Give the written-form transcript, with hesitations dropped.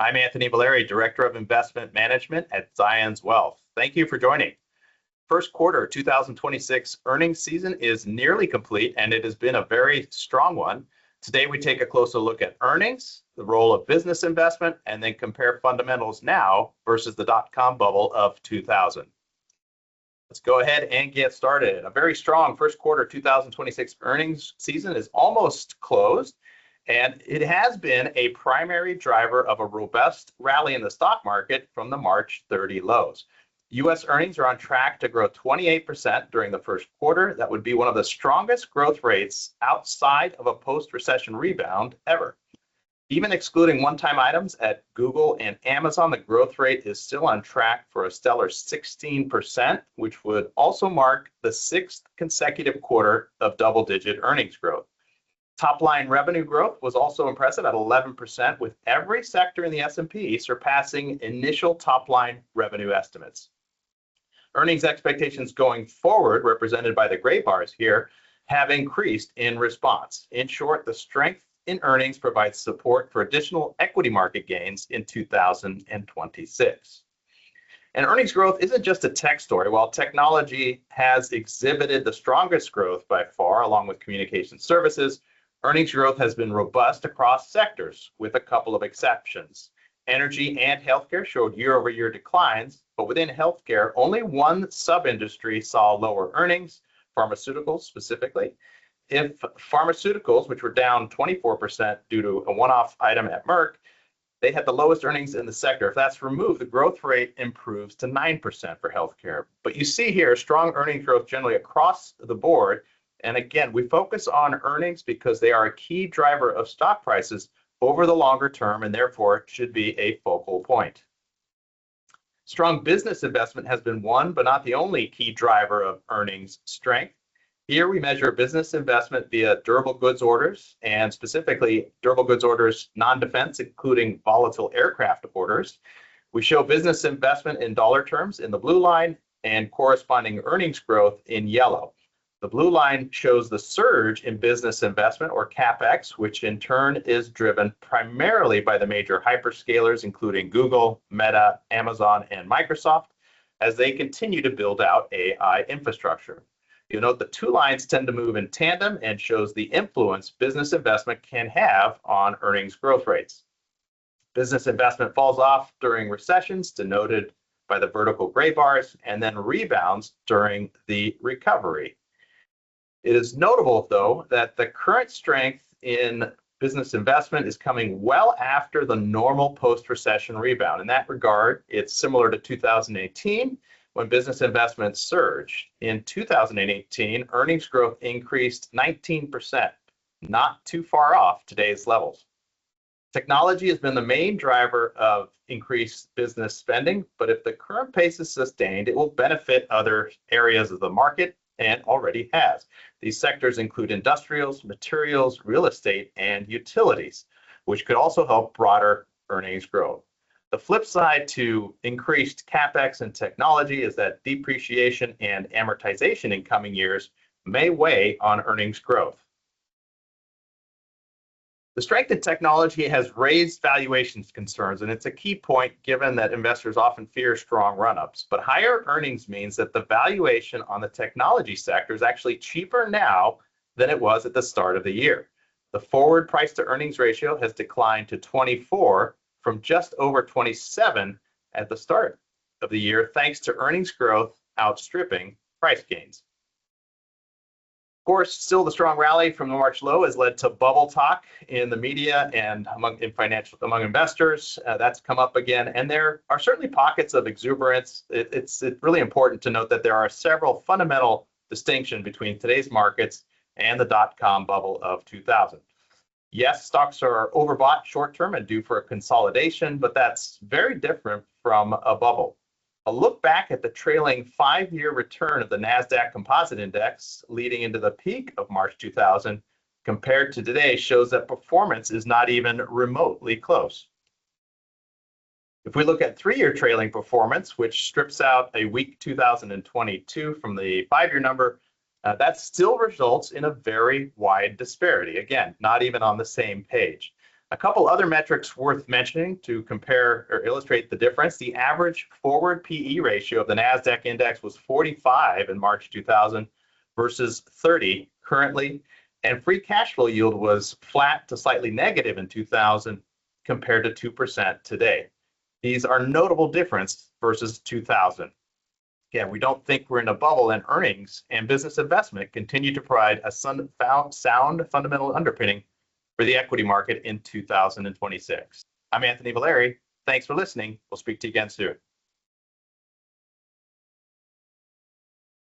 I'm Anthony Valeri, Director of Investment Management at Zions Wealth. Thank you for joining. First quarter 2026 earnings season is nearly complete, and it has been a very strong one. Today, we take a closer look at earnings, the role of business investment, and then compare fundamentals now versus the dot-com bubble of 2000. Let's go ahead and get started. A very strong first quarter 2026 earnings season is almost closed, and it has been a primary driver of a robust rally in the stock market from the March 30 lows. U.S. earnings are on track to grow 28% during the first quarter. That would be one of the strongest growth rates outside of a post-recession rebound ever. Even excluding one-time items at Google and Amazon, the growth rate is still on track for a stellar 16%, which would also mark the sixth consecutive quarter of double-digit earnings growth. Top-line revenue growth was also impressive at 11%, with every sector in the S&P surpassing initial top-line revenue estimates. Earnings expectations going forward, represented by the gray bars here, have increased in response. In short, the strength in earnings provides support for additional equity market gains in 2026. And earnings growth isn't just a tech story. While technology has exhibited the strongest growth by far, along with communication services, earnings growth has been robust across sectors, with a couple of exceptions. Energy and healthcare showed year-over-year declines, but within healthcare, only one sub-industry saw lower earnings, pharmaceuticals specifically. If pharmaceuticals, which were down 24% due to a one-off item at Merck, they had the lowest earnings in the sector. If that's removed, the growth rate improves to 9% for healthcare. But you see here strong earnings growth generally across the board. And again, we focus on earnings because they are a key driver of stock prices over the longer term, and therefore should be a focal point. Strong business investment has been one, but not the only key driver of earnings strength. Here we measure business investment via durable goods orders, and specifically durable goods orders non-defense, including volatile aircraft orders. We show business investment in dollar terms in the blue line and corresponding earnings growth in yellow. The blue line shows the surge in business investment, or CapEx, which in turn is driven primarily by the major hyperscalers, including Google, Meta, Amazon, and Microsoft, as they continue to build out AI infrastructure. You'll note the two lines tend to move in tandem and shows the influence business investment can have on earnings growth rates. Business investment falls off during recessions, denoted by the vertical gray bars, and then rebounds during the recovery. It is notable, though, that the current strength in business investment is coming well after the normal post-recession rebound. In that regard, it's similar to 2018, when business investment surged. In 2018, earnings growth increased 19%, not too far off today's levels. Technology has been the main driver of increased business spending, but if the current pace is sustained, it will benefit other areas of the market, and already has. These sectors include industrials, materials, real estate, and utilities, which could also help broader earnings growth. The flip side to increased CapEx and technology is that depreciation and amortization in coming years may weigh on earnings growth. The strength in technology has raised valuations concerns, and it's a key point given that investors often fear strong run-ups. But higher earnings means that the valuation on the technology sector is actually cheaper now than it was at the start of the year. The forward price to earnings ratio has declined to 24 from just over 27 at the start of the year, thanks to earnings growth outstripping price gains. Of course, still the strong rally from the March low has led to bubble talk in the media and among investors. That's come up again, and there are certainly pockets of exuberance. It's really important to note that there are several fundamental distinctions between today's markets and the dot-com bubble of 2000. Yes, stocks are overbought short-term and due for a consolidation, but that's very different from a bubble. A look back at the trailing 5-year return of the NASDAQ Composite Index leading into the peak of March 2000 compared to today shows that performance is not even remotely close. If we look at 3-year trailing performance, which strips out a weak 2022 from the 5-year number, that still results in a very wide disparity. Again, not even on the same page. A couple other metrics worth mentioning to compare or illustrate the difference. The average forward PE ratio of the NASDAQ index was 45 in March 2000 versus 30 currently, and free cash flow yield was flat to slightly negative in 2000 compared to 2% today. These are notable difference versus 2000. Again, we don't think we're in a bubble, and earnings and business investment continue to provide a sound fundamental underpinning for the equity market in 2026. I'm Anthony Valeri. Thanks for listening. We'll speak to you again soon.